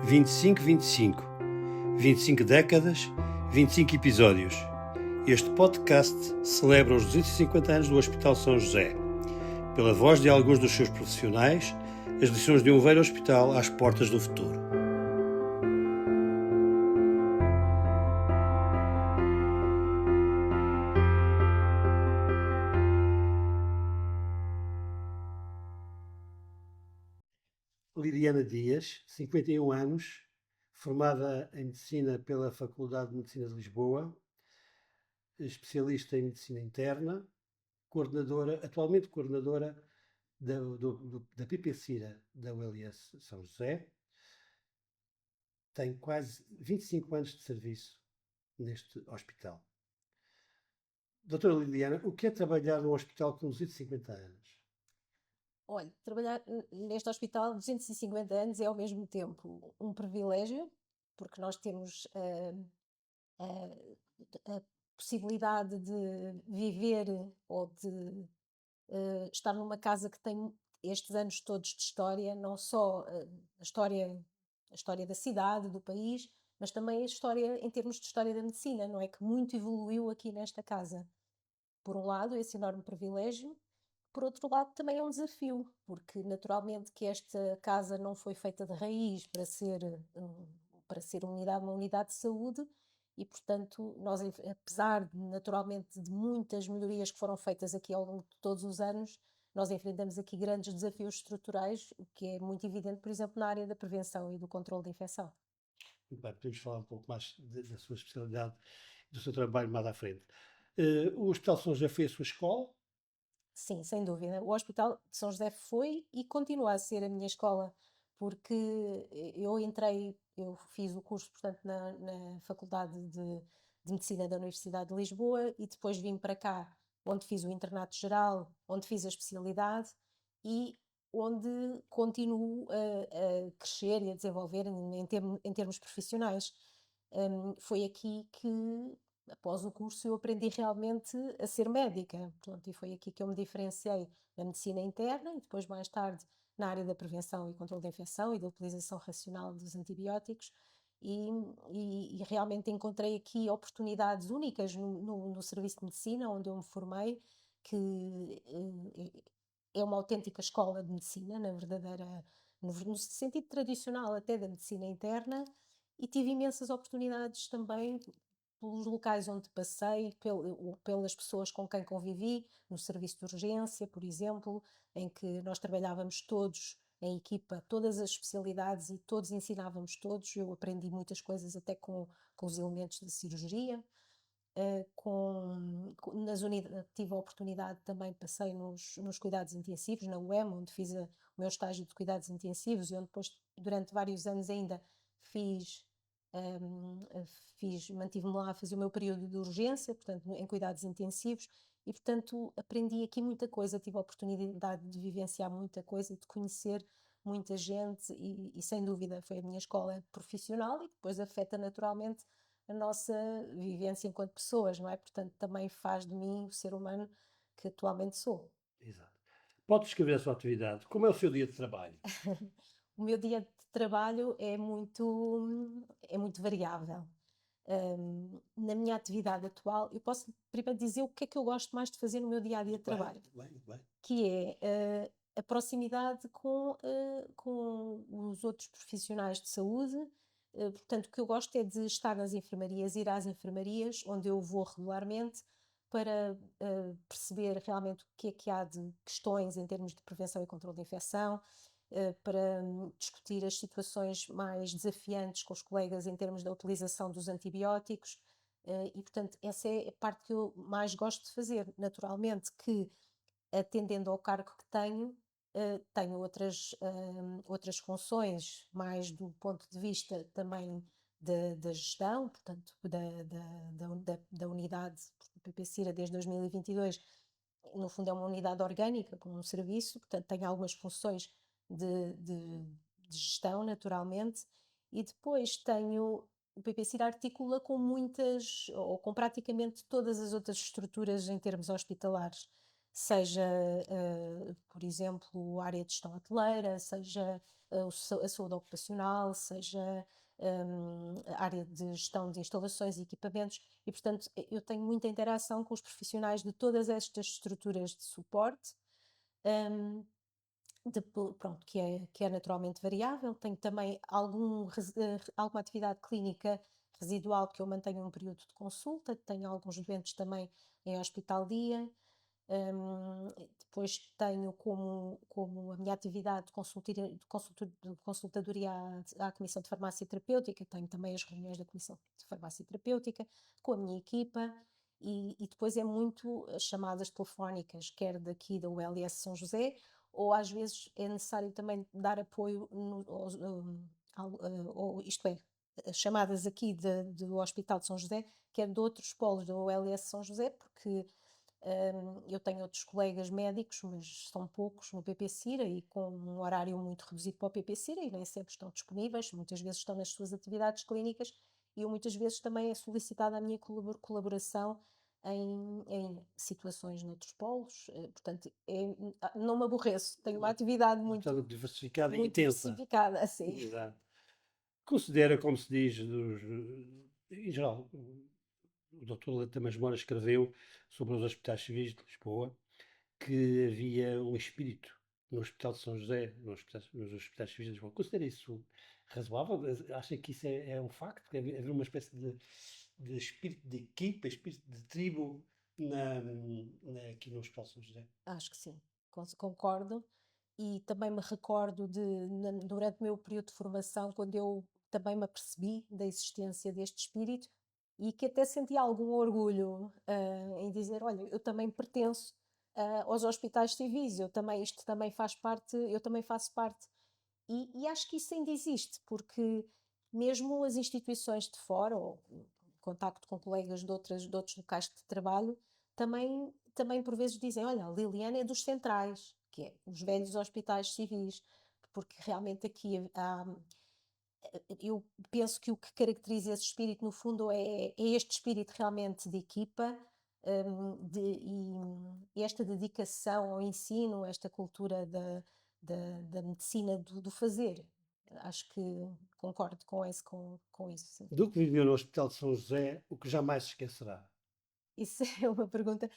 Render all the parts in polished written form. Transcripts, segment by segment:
2525. 25 décadas, 25 episódios. Este podcast celebra os 250 anos do Hospital São José. Pela voz de alguns dos seus profissionais, as lições de um velho hospital às portas do futuro. Liliana Dias, 51 anos, formada em Medicina pela Faculdade de Medicina de Lisboa, especialista em Medicina Interna, atualmente coordenadora da PPCIRA da ULS São José. Tem quase 25 anos de serviço neste hospital. Doutora Liliana, o que é trabalhar num hospital com 250 anos? Olha, trabalhar neste hospital 250 anos é ao mesmo tempo um privilégio, porque nós temos a possibilidade de viver ou de estar numa casa que tem estes anos todos de história, não só a história da cidade, do país, mas também a história em termos de história da medicina, não é? Que muito evoluiu aqui nesta casa. Por um lado, esse enorme privilégio. Por outro lado, também é um desafio, porque naturalmente que esta casa não foi feita de raiz para ser uma unidade de saúde e, portanto, nós, apesar de, naturalmente, de muitas melhorias que foram feitas aqui ao longo de todos os anos, nós enfrentamos aqui grandes desafios estruturais, o que é muito evidente, por exemplo, na área da prevenção e do controle da infecção. Muito bem, podemos falar um pouco mais da sua especialidade, do seu trabalho mais à frente. O Hospital São José foi a sua escola? Sim, sem dúvida. O Hospital de São José foi e continua a ser a minha escola, porque eu fiz o curso, portanto, na Faculdade de Medicina da Universidade de Lisboa e depois vim para cá, onde fiz o internato geral, onde fiz a especialidade e onde continuo a crescer e a desenvolver em termos profissionais. Foi aqui que após o curso eu aprendi realmente a ser médica, pronto, e foi aqui que eu me diferenciei na medicina interna e depois mais tarde na área da prevenção e controle da infecção e da utilização racional dos antibióticos e, e realmente encontrei aqui oportunidades únicas no serviço de medicina onde eu me formei, que é uma autêntica escola de medicina, no sentido tradicional até da medicina interna, e tive imensas oportunidades também pelos locais onde passei, pelas pessoas com quem convivi, no serviço de urgência, por exemplo, em que nós trabalhávamos todos em equipa, todas as especialidades e todos ensinávamos todos. Eu aprendi muitas coisas até com os elementos da cirurgia. Tive a oportunidade também, passei nos cuidados intensivos, na UEM, onde fiz o meu estágio de cuidados intensivos e onde depois, durante vários anos ainda, fiz mantive-me lá a fazer o meu período de urgência, portanto, em cuidados intensivos, e portanto aprendi aqui muita coisa, tive a oportunidade de vivenciar muita coisa, de conhecer muita gente e sem dúvida foi a minha escola profissional e depois afeta naturalmente a nossa vivência enquanto pessoas, não é? Portanto, também faz de mim o ser humano que atualmente sou. Exato. Pode descrever a sua atividade? Como é o seu dia de trabalho? O meu dia de trabalho é muito variável. Na minha atividade atual, eu posso primeiro dizer o que é que eu gosto mais de fazer no meu dia a dia de trabalho, Muito bem. que é a proximidade com os outros profissionais de saúde. Portanto, o que eu gosto é de estar nas enfermarias, ir às enfermarias, onde eu vou regularmente, para perceber realmente o que é que há de questões em termos de prevenção e controle de infecção, para discutir as situações mais desafiantes com os colegas em termos da utilização dos antibióticos. E, portanto, essa é a parte que eu mais gosto de fazer. Naturalmente que, atendendo ao cargo que tenho outras funções, mais do ponto de vista também da gestão, portanto, da unidade PPCIRA desde 2022. No fundo, é uma unidade orgânica, com um serviço, portanto, tem algumas funções de gestão, naturalmente, e depois tenho. O PPCIR articula com praticamente todas as outras estruturas em termos hospitalares. seja, por exemplo, a área de gestão hoteleira, seja a saúde ocupacional, seja a área de gestão de instalações e equipamentos, e portanto eu tenho muita interação com os profissionais de todas estas estruturas de suporte. hum, Pronto, que é naturalmente variável. Tenho também alguma atividade clínica residual que eu mantenho um período de consulta. Tenho alguns doentes também em hospital-dia. Depois tenho como a minha atividade de consultadoria à Comissão de Farmácia Terapêutica, tenho também as reuniões da Comissão de Farmácia Terapêutica com a minha equipa, e depois é muito as chamadas telefónicas, quer daqui da ULS São José, ou às vezes é necessário também dar apoio, ou isto é, as chamadas aqui do Hospital de São José, quer de outros polos da ULS São José, porque eu tenho outros colegas médicos, mas são poucos no PP-Cira e com um horário muito reduzido para o PP-Cira e nem sempre estão disponíveis, muitas vezes estão nas suas atividades clínicas e eu muitas vezes também é solicitada a minha colaboração em situações noutros polos, portanto não me aborreço, tenho uma atividade muito, Bastante diversificada e muito intensa. diversificada, assim. Exato. Considera, como se diz, em geral, o Dr. Leite Masmora escreveu sobre os hospitais civis de Lisboa que havia um espírito no Hospital de São José, nos hospitais civis de Lisboa. Considera isso razoável? Acha que isso é um facto? Que haver uma espécie de espírito de equipa, espírito de tribo aqui no Hospital de São José? Acho que sim, concordo. E também me recordo durante o meu período de formação, quando eu também me apercebi da existência deste espírito e que até senti algum orgulho em dizer: olha, eu também pertenço aos hospitais civis, isto também faz parte, eu também faço parte. E acho que isso ainda existe, porque mesmo as instituições de fora, ou contacto com colegas de outros locais de trabalho, também por vezes dizem: olha, a Liliana é dos centrais, que é os velhos hospitais civis, porque realmente aqui eu penso que o que caracteriza esse espírito, no fundo, é este espírito realmente de equipa, e esta dedicação ao ensino, esta cultura da medicina do fazer. Acho que concordo com isso, sim. Do que viveu no Hospital de São José, o que jamais se esquecerá? Isso é uma pergunta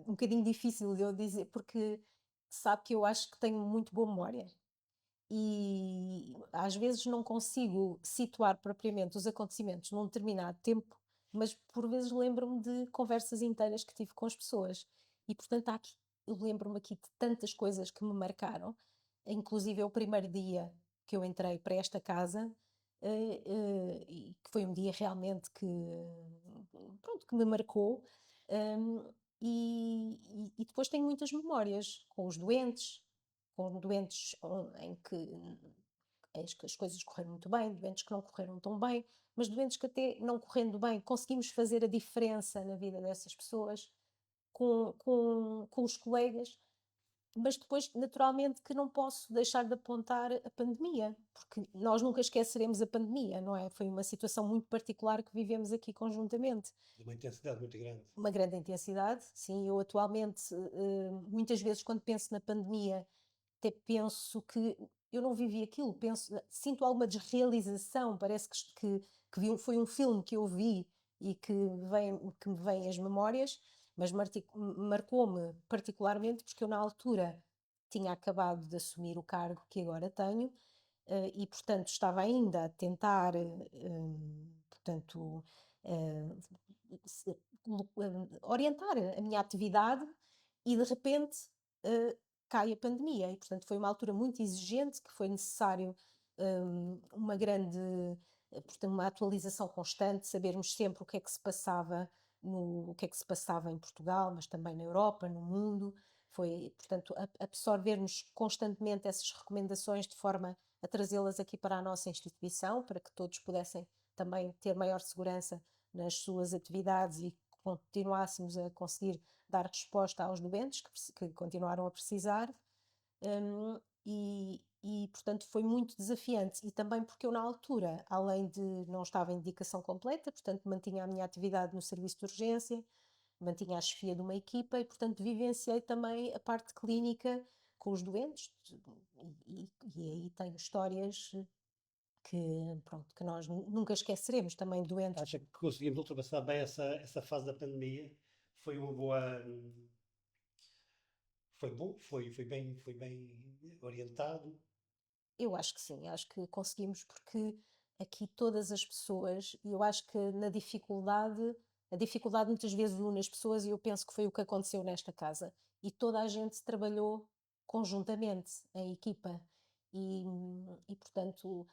um bocadinho difícil de eu dizer, porque sabe que eu acho que tenho muito boa memória. E às vezes não consigo situar propriamente os acontecimentos num determinado tempo, mas por vezes lembro-me de conversas inteiras que tive com as pessoas. E portanto eu lembro-me aqui de tantas coisas que me marcaram, inclusive é o primeiro dia que eu entrei para esta casa, e que foi um dia realmente pronto, que me marcou. E depois tenho muitas memórias com doentes em que as coisas correram muito bem, doentes que não correram tão bem, mas doentes que até não correndo bem conseguimos fazer a diferença na vida dessas pessoas com os colegas, mas depois, naturalmente, que não posso deixar de apontar a pandemia, porque nós nunca esqueceremos a pandemia, não é? Foi uma situação muito particular que vivemos aqui conjuntamente. De uma intensidade muito grande. Uma grande intensidade, sim. Eu atualmente, muitas vezes, quando penso na pandemia, até penso que eu não vivi aquilo, sinto alguma desrealização, parece foi um filme que eu vi e que me vêm as memórias, mas marcou-me particularmente porque eu na altura tinha acabado de assumir o cargo que agora tenho, e portanto estava ainda a tentar, portanto, eh, orientar a minha atividade e de repente cai a pandemia e portanto foi uma altura muito exigente que foi necessário uma grande, portanto, uma atualização constante, sabermos sempre o que é que se passava o que é que se passava em Portugal, mas também na Europa, no mundo. Foi, portanto, absorvermos constantemente essas recomendações de forma a trazê-las aqui para a nossa instituição, para que todos pudessem também ter maior segurança nas suas atividades e continuássemos a conseguir dar resposta aos doentes que continuaram a precisar. Portanto, foi muito desafiante. E também porque eu, na altura, além de não estava em dedicação completa, portanto, mantinha a minha atividade no serviço de urgência, mantinha a chefia de uma equipa e, portanto, vivenciei também a parte clínica com os doentes e aí tenho histórias que, pronto, que nós nunca esqueceremos também doentes. Acha que conseguimos ultrapassar bem essa fase da pandemia? Foi uma boa. Foi bom? Foi bem orientado? Eu acho que sim, acho que conseguimos porque aqui todas as pessoas, e eu acho que na dificuldade, a dificuldade muitas vezes une as pessoas e eu penso que foi o que aconteceu nesta casa. E toda a gente trabalhou conjuntamente, em equipa. E portanto,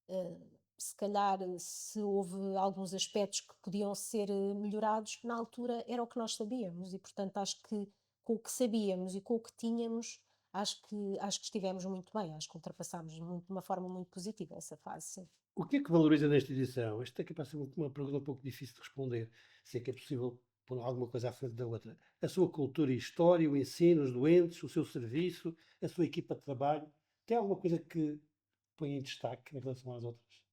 eh, se calhar se houve alguns aspectos que podiam ser melhorados, na altura era o que nós sabíamos e portanto acho que com o que sabíamos e com o que tínhamos acho que estivemos muito bem, acho que ultrapassámos de uma forma muito positiva essa fase, sim. O que é que valoriza nesta edição? Esta é capaz de ser uma pergunta um pouco difícil de responder, se é que é possível pôr alguma coisa à frente da outra. A sua cultura e história, o ensino, os doentes, o seu serviço, a sua equipa de trabalho. Tem alguma coisa que põe em destaque em relação às outras?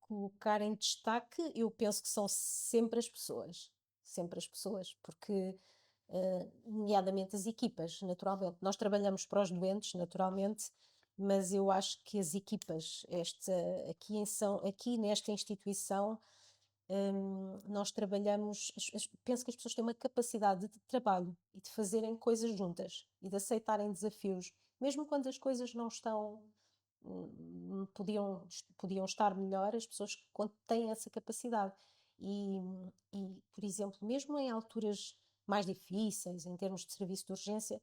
Colocar em destaque, eu penso que são sempre as pessoas, porque, nomeadamente as equipas, naturalmente. Nós trabalhamos para os doentes, naturalmente, mas eu acho que as equipas, aqui nesta instituição, nós trabalhamos, penso que as pessoas têm uma capacidade de trabalho e de fazerem coisas juntas e de aceitarem desafios, mesmo quando as coisas não estão, podiam estar melhor, as pessoas têm essa capacidade. E, por exemplo, mesmo em alturas mais difíceis, em termos de serviço de urgência,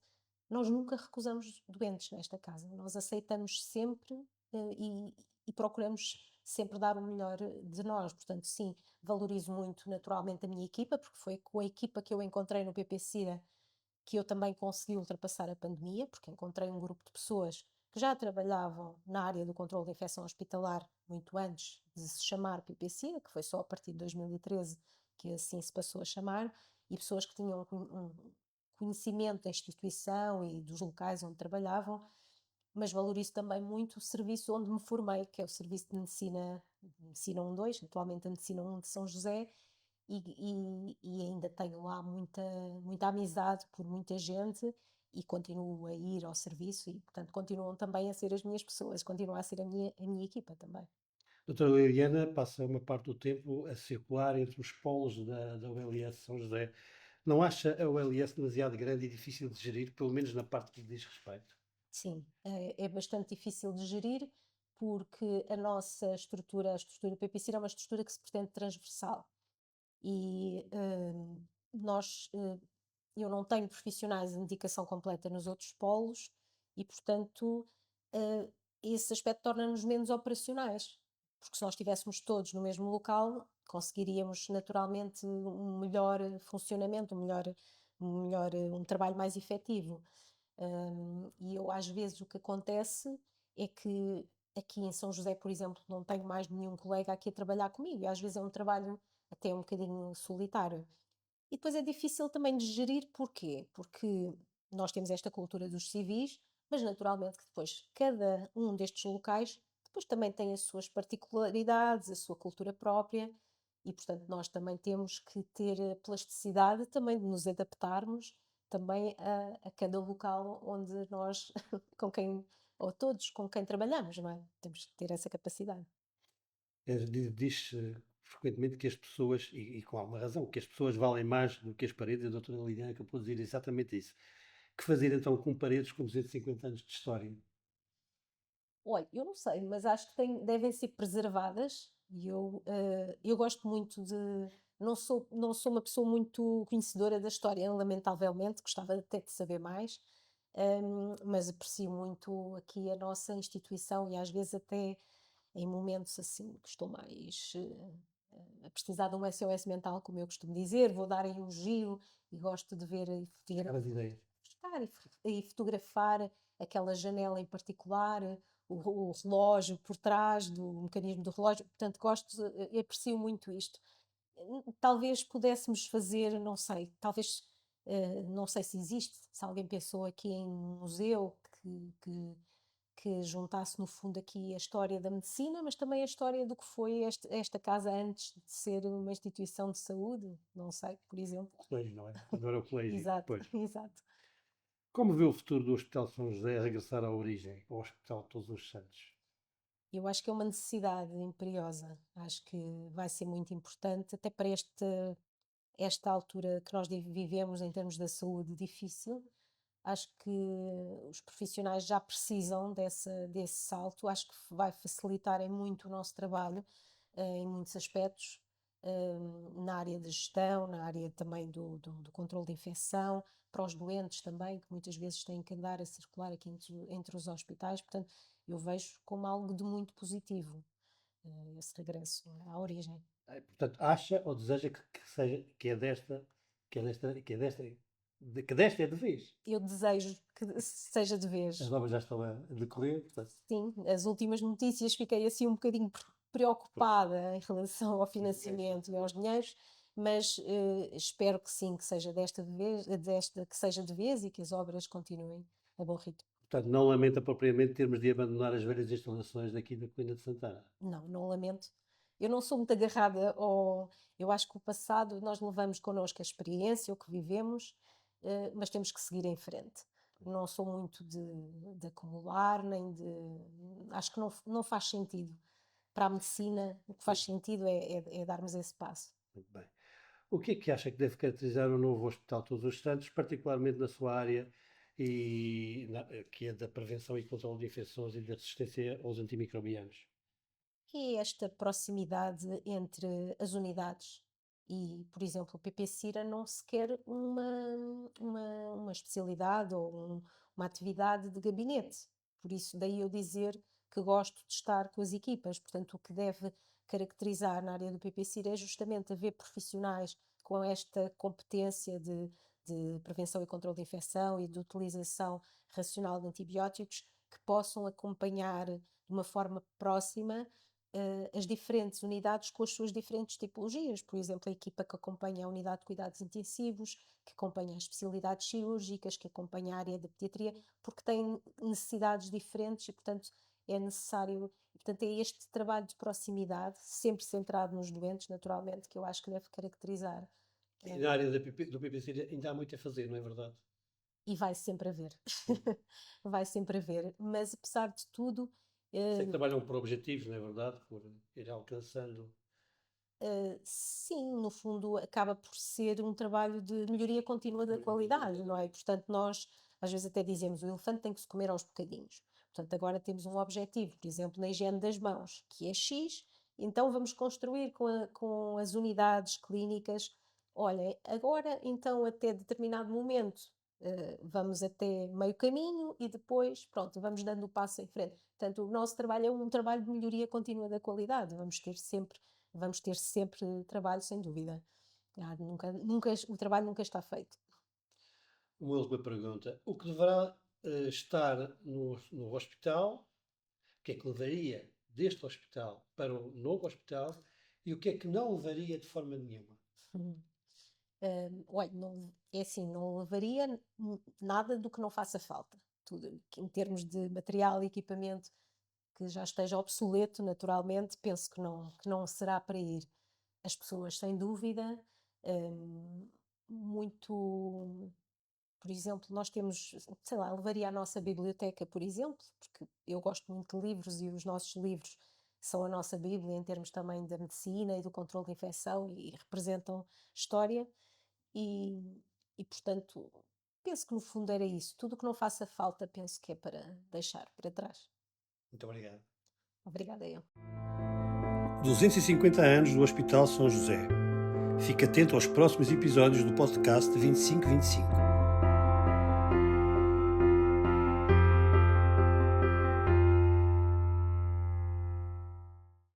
nós nunca recusamos doentes nesta casa. Nós aceitamos sempre, e procuramos sempre dar o melhor de nós. Portanto, sim, valorizo muito naturalmente a minha equipa, porque foi com a equipa que eu encontrei no PPCIDA que eu também consegui ultrapassar a pandemia, porque encontrei um grupo de pessoas que já trabalhavam na área do controle da infecção hospitalar muito antes de se chamar PPCIDA, que foi só a partir de 2013 que assim se passou a chamar, e pessoas que tinham um conhecimento da instituição e dos locais onde trabalhavam, mas valorizo também muito o serviço onde me formei, que é o Serviço de Medicina 1-2, atualmente a Medicina 1 de São José, e ainda tenho lá muita amizade por muita gente e continuo a ir ao serviço e, portanto, continuam também a ser as minhas pessoas, continua a ser a minha equipa também. Doutora Liliana passa uma parte do tempo a circular entre os polos da OLS São José. Não acha a OLS demasiado grande e difícil de gerir, pelo menos na parte que lhe diz respeito? Sim, é bastante difícil de gerir porque a estrutura PPC é uma estrutura que se pretende transversal e nós, eu não tenho profissionais de dedicação completa nos outros polos e, portanto, eh, esse aspecto torna-nos menos operacionais, porque se nós estivéssemos todos no mesmo local, conseguiríamos naturalmente um melhor funcionamento, um trabalho mais efetivo. E eu às vezes o que acontece é que aqui em São José, por exemplo, não tenho mais nenhum colega aqui a trabalhar comigo, e às vezes é um trabalho até um bocadinho solitário. E depois é difícil também de gerir, porquê? Porque nós temos esta cultura dos civis, mas naturalmente que depois cada um destes locais depois também tem as suas particularidades, a sua cultura própria, e portanto nós também temos que ter a plasticidade também de nos adaptarmos também a cada local onde nós, com quem, ou todos com quem trabalhamos, não é? Temos que ter essa capacidade. Diz-se frequentemente que as pessoas, e com alguma razão, que as pessoas valem mais do que as paredes, e a doutora Liliana acabou de dizer exatamente isso. Que fazer então com paredes com 250 anos de história? Olha, eu não sei, mas acho que devem ser preservadas e eu gosto muito de. Não sou uma pessoa muito conhecedora da história, lamentavelmente, gostava até de saber mais, mas aprecio muito aqui a nossa instituição e às vezes até em momentos assim que estou mais a precisar de um SOS mental, como eu costumo dizer, vou dar aí um giro e gosto de ver Caras ideias. buscar e fotografar aquela janela em particular, o relógio por trás do mecanismo do relógio, portanto gosto, aprecio muito isto. Talvez pudéssemos fazer, não sei, talvez, não sei se existe, se alguém pensou aqui em um museu que juntasse no fundo aqui a história da medicina, mas também a história do que foi esta casa antes de ser uma instituição de saúde, não sei, por exemplo. Colégio, não é? Agora é o colégio. Exato, Pois. exato. Como vê o futuro do Hospital São José a regressar à origem, ao Hospital Todos os Santos? Eu acho que é uma necessidade imperiosa. Acho que vai ser muito importante, até para esta altura que nós vivemos em termos da saúde difícil. Acho que os profissionais já precisam desse salto. Acho que vai facilitar em muito o nosso trabalho, em muitos aspectos, na área de gestão, na área também do controle de infecção, para os doentes também, que muitas vezes têm que andar a circular aqui entre os hospitais. Portanto, eu vejo como algo de muito positivo, esse regresso à origem. Portanto, acha ou deseja seja, que desta é de vez. Eu desejo que seja de vez. As obras já estão a decorrer, portanto, Sim, as últimas notícias fiquei assim um bocadinho preocupada em relação ao financiamento e aos dinheiros, mas espero que sim, que seja que seja de vez e que as obras continuem a bom ritmo. portanto, não lamenta propriamente termos de abandonar as velhas instalações daqui da Colina de Santana. Não, não lamento. Eu não sou muito agarrada ao. Eu acho que o passado nós levamos connosco a experiência, o que vivemos, mas temos que seguir em frente. Não sou muito de acumular, nem de. Acho que não faz sentido. Para a medicina, o que faz sentido é darmos esse passo. Muito bem. O que é que acha que deve caracterizar o novo Hospital Todos os Santos, particularmente na sua área, que é da prevenção e controle de infecções e da resistência aos antimicrobianos? É esta proximidade entre as unidades e, por exemplo, o PP-Cira não se quer uma especialidade ou uma atividade de gabinete. Por isso, daí eu dizer que gosto de estar com as equipas. Portanto, o que deve caracterizar na área do PP-Cira é justamente haver profissionais com esta competência de prevenção e controle de infecção e de utilização racional de antibióticos que possam acompanhar de uma forma próxima as diferentes unidades com as suas diferentes tipologias. Por exemplo, a equipa que acompanha a unidade de cuidados intensivos, que acompanha as especialidades cirúrgicas, que acompanha a área da pediatria, porque têm necessidades diferentes e, portanto, é necessário. Portanto, é este trabalho de proximidade, sempre centrado nos doentes, naturalmente, que eu acho que deve caracterizar. E na área do PPC ainda há muito a fazer, não é verdade? E vai sempre haver. Vai sempre haver. Mas, apesar de tudo, Sei que trabalham por objetivos, não é verdade? Por ir alcançando. sim, no fundo acaba por ser um trabalho de melhoria contínua da qualidade, não é? Portanto, nós às vezes até dizemos o elefante tem que se comer aos bocadinhos. Portanto, agora temos um objetivo, por exemplo, na higiene das mãos, que é X, então vamos construir com as unidades clínicas. Olha, agora então até determinado momento vamos até meio caminho e depois, pronto, vamos dando o passo em frente. Portanto, o nosso trabalho é um trabalho de melhoria contínua da qualidade. Vamos ter sempre trabalho, sem dúvida. O trabalho nunca está feito. Uma última pergunta. O que deverá estar no hospital? O que é que levaria deste hospital para o novo hospital? E o que é que não levaria de forma nenhuma? Olha, é assim, não levaria nada do que não faça falta. Tudo em termos de material e equipamento que já esteja obsoleto, naturalmente, penso que não será para ir. As pessoas, sem dúvida, muito. Por exemplo, nós temos, sei lá, levaria a nossa biblioteca, por exemplo, porque eu gosto muito de livros e os nossos livros são a nossa Bíblia em termos também da medicina e do controle de infecção e representam história e, portanto, penso que no fundo era isso. Tudo o que não faça falta, penso que é para deixar para trás. Muito obrigado. Obrigada eu. 250 anos do Hospital São José. Fique atento aos próximos episódios do podcast 2525.